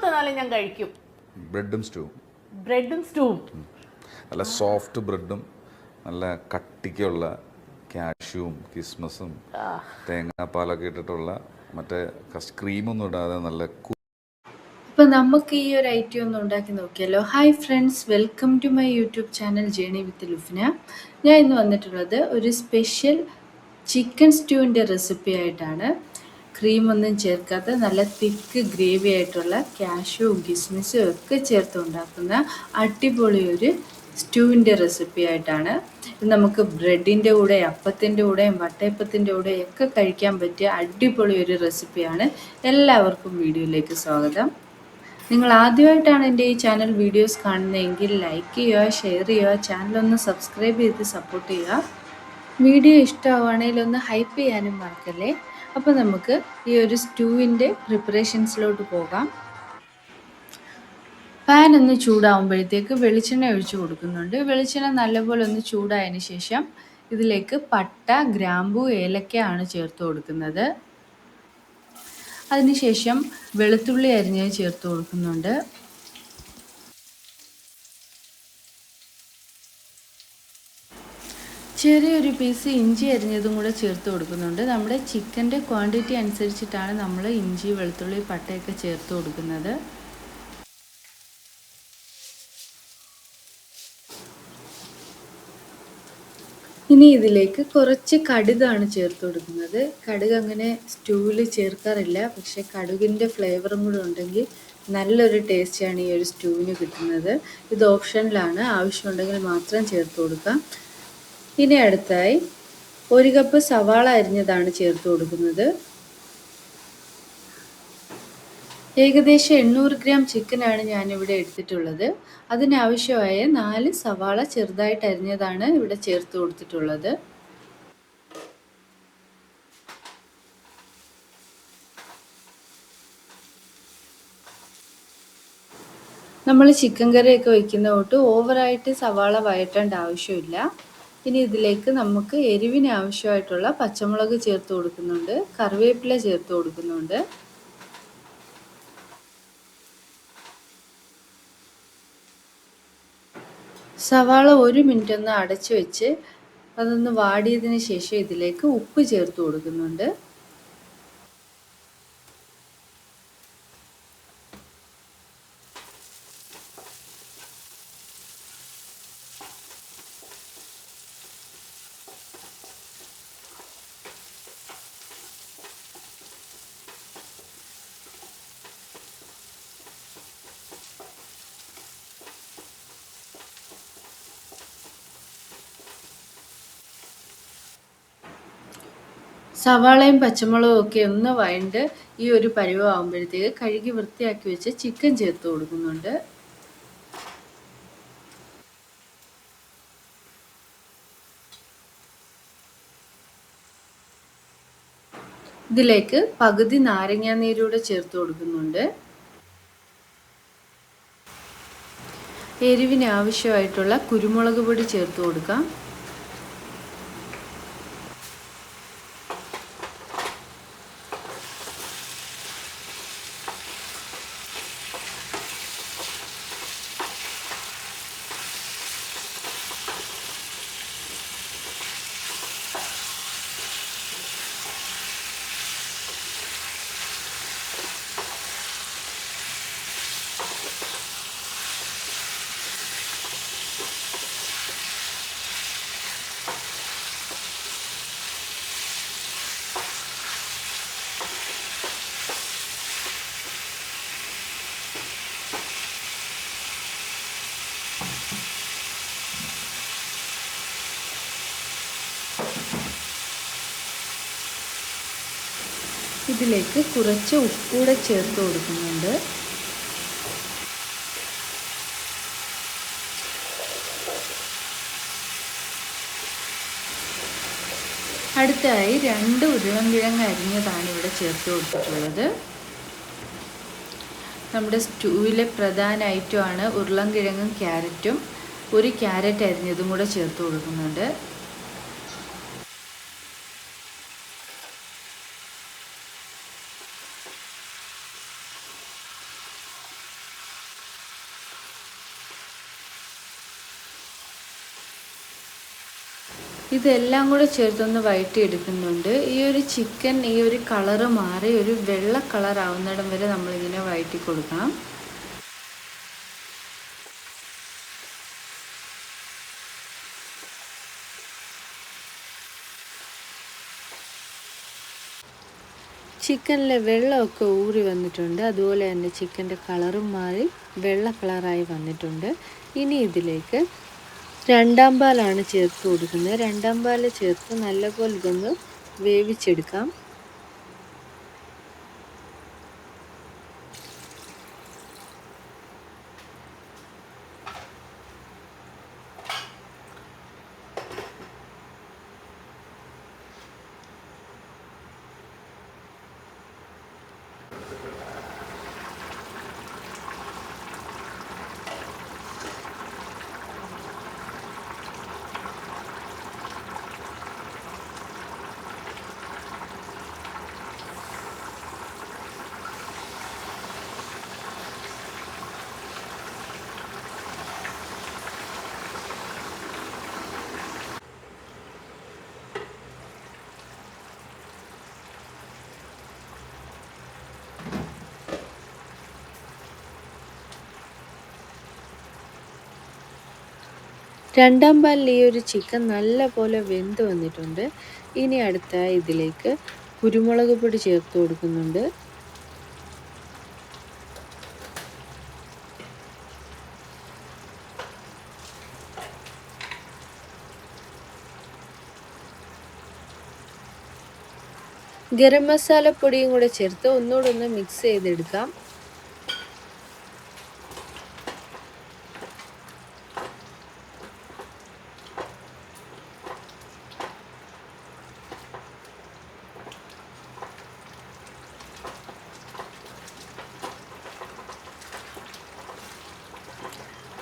തന്നാലും ഞാൻ കഴിക്കും. ബ്രെഡും സ്റ്റൂവും. ബ്രെഡും സ്റ്റൂവും നല്ല സോഫ്റ്റ് ബ്രെഡും നല്ല കട്ടിക്കുള്ള കാഷ്യൂവും കിസ്മസും തേങ്ങാപ്പാലൊക്കെ ഇട്ടിട്ടുള്ള മറ്റേ ക്രീമൊന്നും ഇടാതെ നല്ല അപ്പോൾ നമുക്ക് ഈ ഒരു ഐറ്റം ഒന്ന് ഉണ്ടാക്കി നോക്കിയല്ലോ. Hi friends, welcome to my YouTube channel journey with Lufna. ഞാൻ ഇന്ന് വന്നിട്ടുള്ളത് ഒരു സ്പെഷ്യൽ ചിക്കൻ സ്റ്റൂവിൻ്റെ റെസിപ്പി ആയിട്ടാണ്. ക്രീമൊന്നും ചേർക്കാത്ത നല്ല തിക്ക് ഗ്രേവി ആയിട്ടുള്ള കാഷ്യൂവും കിസ്മിസും ഒക്കെ ചേർത്ത് ഉണ്ടാക്കുന്ന അടിപൊളി ഒരു സ്റ്റൂവിൻ്റെ റെസിപ്പി ആയിട്ടാണ്. ഇത് നമുക്ക് ബ്രെഡിൻ്റെ കൂടെ, അപ്പത്തിൻ്റെ കൂടെയും വട്ടയപ്പത്തിൻ്റെ കൂടെയും ഒക്കെ കഴിക്കാൻ പറ്റിയ അടിപൊളി ഒരു റെസിപ്പിയാണ്. എല്ലാവർക്കും വീഡിയോയിലേക്ക് സ്വാഗതം. നിങ്ങൾ ആദ്യമായിട്ടാണ് എൻ്റെ ഈ ചാനൽ വീഡിയോസ് കാണുന്നതെങ്കിൽ ലൈക്ക് ചെയ്യുക, ഷെയർ ചെയ്യുക, ചാനലൊന്ന് സബ്സ്ക്രൈബ് ചെയ്ത് സപ്പോർട്ട് ചെയ്യുക. വീഡിയോ ഇഷ്ടമാവുകയാണെങ്കിൽ ഒന്ന് ഹൈപ്പ് ചെയ്യാനും മറക്കല്ലേ. അപ്പോൾ നമുക്ക് ഈ ഒരു സ്റ്റൂവിൻ്റെ പ്രിപ്പറേഷൻസിലോട്ട് പോകാം. പാൻ ഒന്ന് ചൂടാവുമ്പോഴത്തേക്ക് വെളിച്ചെണ്ണ ഒഴിച്ച് കൊടുക്കുന്നുണ്ട്. വെളിച്ചെണ്ണ നല്ലപോലെ ഒന്ന് ചൂടായതിന് ശേഷം ഇതിലേക്ക് പട്ട, ഗ്രാമ്പു, ഏലക്ക ആണ് ചേർത്ത് കൊടുക്കുന്നത്. അതിനുശേഷം വെളുത്തുള്ളി അരിഞ്ഞത് ചേർത്ത് കൊടുക്കുന്നുണ്ട്. ചെറിയൊരു പീസ് ഇഞ്ചി അരിഞ്ഞതും കൂടെ ചേർത്ത് കൊടുക്കുന്നുണ്ട്. നമ്മുടെ ചിക്കൻ്റെ ക്വാണ്ടിറ്റി അനുസരിച്ചിട്ടാണ് നമ്മൾ ഇഞ്ചി, വെളുത്തുള്ളി, പട്ടയൊക്കെ ചേർത്ത് കൊടുക്കുന്നത്. ഇനി ഇതിലേക്ക് കുറച്ച് കടുകാണ് ചേർത്ത് കൊടുക്കുന്നത്. കടുക് അങ്ങനെ സ്റ്റൂവിൽ ചേർക്കാറില്ല, പക്ഷേ കടുകിൻ്റെ ഫ്ലേവറും കൂടെ ഉണ്ടെങ്കിൽ നല്ലൊരു ടേസ്റ്റാണ് ഈ ഒരു സ്റ്റൂവിന് കിട്ടുന്നത്. ഇത് ഓപ്ഷനിലാണ്, ആവശ്യമുണ്ടെങ്കിൽ മാത്രം ചേർത്ത് കൊടുക്കാം. ഇനി അടുത്തായി 1 കപ്പ് സവാള അരിഞ്ഞതാണ് ചേർത്ത് കൊടുക്കുന്നത്. ഏകദേശം 800 ഗ്രാം ചിക്കനാണ് ഞാനിവിടെ എടുത്തിട്ടുള്ളത്. അതിനാവശ്യമായ 4 സവാള ചെറുതായിട്ട് അരിഞ്ഞതാണ് ഇവിടെ ചേർത്ത് കൊടുത്തിട്ടുള്ളത്. നമ്മൾ ചിക്കൻ കറിയൊക്കെ വയ്ക്കുന്ന തൊട്ട് ഓവറായിട്ട് സവാള വഴറ്റേണ്ട ആവശ്യമില്ല. ഇനി ഇതിലേക്ക് നമുക്ക് എരിവിന് ആവശ്യമായിട്ടുള്ള പച്ചമുളക് ചേർത്ത് കൊടുക്കുന്നുണ്ട്, കറിവേപ്പില ചേർത്ത് കൊടുക്കുന്നുണ്ട്. സവാള 1 മിനിറ്റ് ഒന്ന് അടച്ചു വെച്ച് അതൊന്ന് വാടിയതിന് ശേഷം ഇതിലേക്ക് ഉപ്പ് ചേർത്ത് കൊടുക്കുന്നുണ്ട്. സവാളയും പച്ചമുളകും ഒക്കെ ഒന്ന് വഴണ്ട് ഈ ഒരു പരുവമാകുമ്പോഴത്തേക്ക് കഴുകി വൃത്തിയാക്കി വെച്ച് ചിക്കൻ ചേർത്ത് കൊടുക്കുന്നുണ്ട്. ഇതിലേക്ക് പകുതി നാരങ്ങാനീരൂടെ ചേർത്ത് കൊടുക്കുന്നുണ്ട്. എരിവിന് ആവശ്യമായിട്ടുള്ള കുരുമുളക് പൊടി ചേർത്ത് കൊടുക്കാം. ഇതിലേക്ക് കുറച്ച് ഉപ്പൂടെ ചേർത്ത് കൊടുക്കുന്നുണ്ട്. അടുത്തായി 2 ഉരുളൻകിഴങ്ങ് അരിഞ്ഞതാണ് ഇവിടെ ചേർത്ത് കൊടുത്തിട്ടുള്ളത്. നമ്മുടെ സ്റ്റൂവിലെ പ്രധാന ഐറ്റമാണ് ഉരുളൻകിഴങ്ങും ക്യാരറ്റും. 1 ക്യാരറ്റ് അരിഞ്ഞതും കൂടെ ചേർത്ത് കൊടുക്കുന്നുണ്ട്. ഇതെല്ലാം കൂടെ ചേർത്തൊന്ന് വഴറ്റിയെടുക്കുന്നുണ്ട്. ഈ ഒരു ചിക്കൻ ഈ ഒരു കളറ് മാറി ഒരു വെള്ള കളർ ആവുന്നിടം വരെ നമ്മളിങ്ങനെ വഴറ്റി കൊടുക്കണം. ചിക്കനിലെ വെള്ളമൊക്കെ ഊറി വന്നിട്ടുണ്ട്. അതുപോലെ തന്നെ ചിക്കൻ്റെ കളറും മാറി വെള്ള കളറായി വന്നിട്ടുണ്ട്. ഇനി ഇതിലേക്ക് രണ്ടാം പാലാണ് ചേർത്ത് കൊടുക്കുന്നത്. രണ്ടാം പാൽ ചേർത്ത് നല്ലപോലെ ഇതൊന്ന് വേവിച്ചെടുക്കാം. രണ്ടാം പാലിൽ ഈ ഒരു ചിക്കൻ നല്ലപോലെ വെന്ത് വന്നിട്ടുണ്ട്. ഇനി അടുത്ത ഇതിലേക്ക് കുരുമുളക് പൊടി ചേർത്ത് കൊടുക്കുന്നുണ്ട്. ഗരം മസാലപ്പൊടിയും കൂടെ ചേർത്ത് ഒന്നുകൂടെ ഒന്ന് മിക്സ് ചെയ്തെടുക്കാം.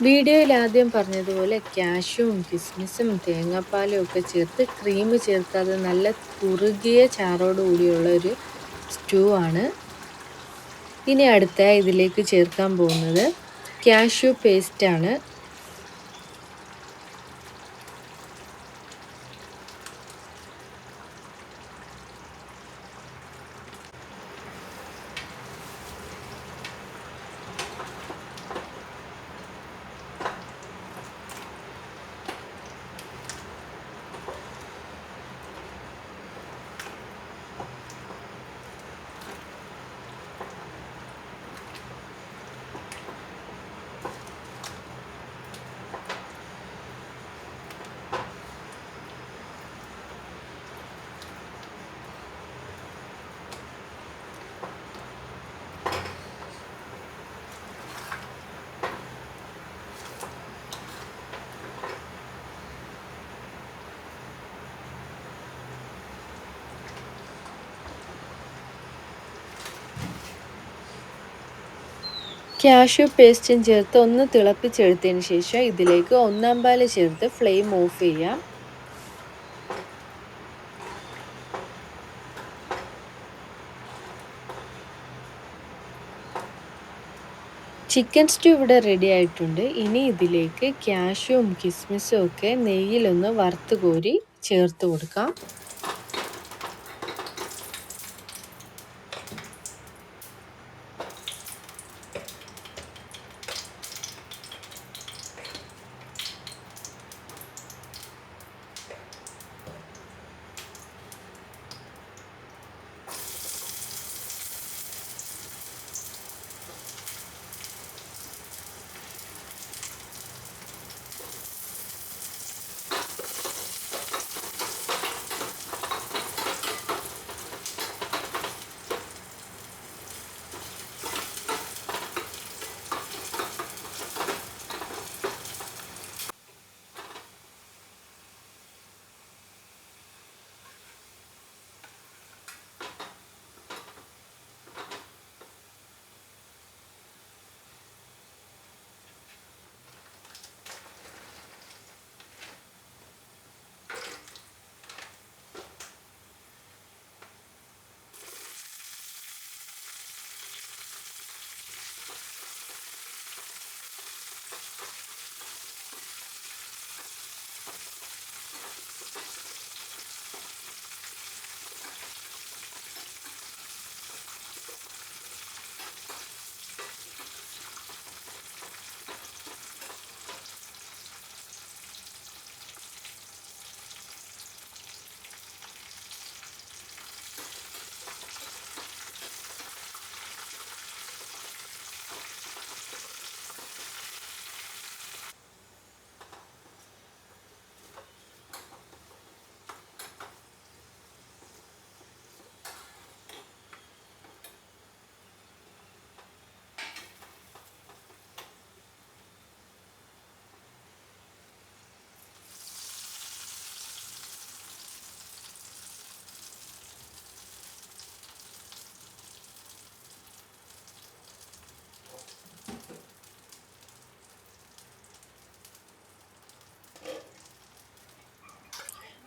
വീഡിയോയിൽ ആദ്യം പറഞ്ഞതുപോലെ കാഷ്യൂവും കിസ്മിസും തേങ്ങാപ്പാലും ഒക്കെ ചേർത്ത് ക്രീം ചേർക്കാതെ നല്ല കുറുകിയ ചാറോട് കൂടിയുള്ള ഒരു സ്റ്റൂ ആണ്. ഇനി അടുത്ത ഇതിലേക്ക് ചേർക്കാൻ പോകുന്നത് കാഷ്യൂ പേസ്റ്റാണ്. കാഷ്യൂ പേസ്റ്റും ചേർത്ത് ഒന്ന് തിളപ്പിച്ചെടുത്തതിന് ശേഷം ഇതിലേക്ക് ഒന്നാം പാൽ ചേർത്ത് ഫ്ലെയിം ഓഫ് ചെയ്യാം. ചിക്കൻ സ്റ്റൂ ഇവിടെ റെഡി ആയിട്ടുണ്ട്. ഇനി ഇതിലേക്ക് കാഷ്യൂവും കിസ്മിസും ഒക്കെ നെയ്യിലൊന്ന് വറുത്ത് കോരി ചേർത്ത് കൊടുക്കാം.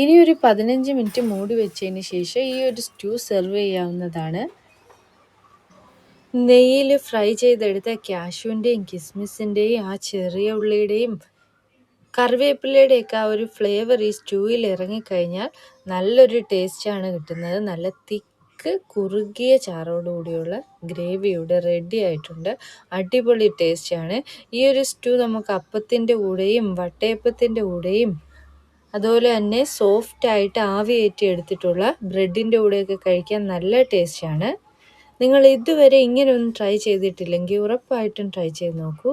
ഇനി ഒരു 15 മിനിറ്റ് മൂടി വെച്ചതിന് ശേഷം ഈ ഒരു സ്റ്റൂ സെർവ് ചെയ്യാവുന്നതാണ്. നെയ്യിൽ ഫ്രൈ ചെയ്തെടുത്ത കാഷ്യൂവിൻ്റെയും കിസ്മിസിൻ്റെയും ആ ചെറിയ ഉള്ളിയുടെയും കറിവേപ്പിലയുടെയൊക്കെ ആ ഒരു ഫ്ലേവർ ഈ സ്റ്റൂവിൽ ഇറങ്ങിക്കഴിഞ്ഞാൽ നല്ലൊരു ടേസ്റ്റാണ് കിട്ടുന്നത്. നല്ല തിക്ക് കുറുകിയ ചാറോടുകൂടിയുള്ള ഗ്രേവി ഇവിടെ റെഡി ആയിട്ടുണ്ട്. അടിപൊളി ടേസ്റ്റാണ്. ഈ ഒരു സ്റ്റൂ നമുക്ക് അപ്പത്തിൻ്റെ കൂടെയും വട്ടയപ്പത്തിൻ്റെ കൂടെയും അതുപോലെ തന്നെ സോഫ്റ്റായിട്ട് ആവിയേറ്റി എടുത്തിട്ടുള്ള ബ്രെഡിൻ്റെ കൂടെയൊക്കെ കഴിക്കാൻ നല്ല ടേസ്റ്റാണ്. നിങ്ങൾ ഇതുവരെ ഇങ്ങനെയൊന്നും ട്രൈ ചെയ്തിട്ടില്ലെങ്കിൽ ഉറപ്പായിട്ടും ട്രൈ ചെയ്ത് നോക്കൂ.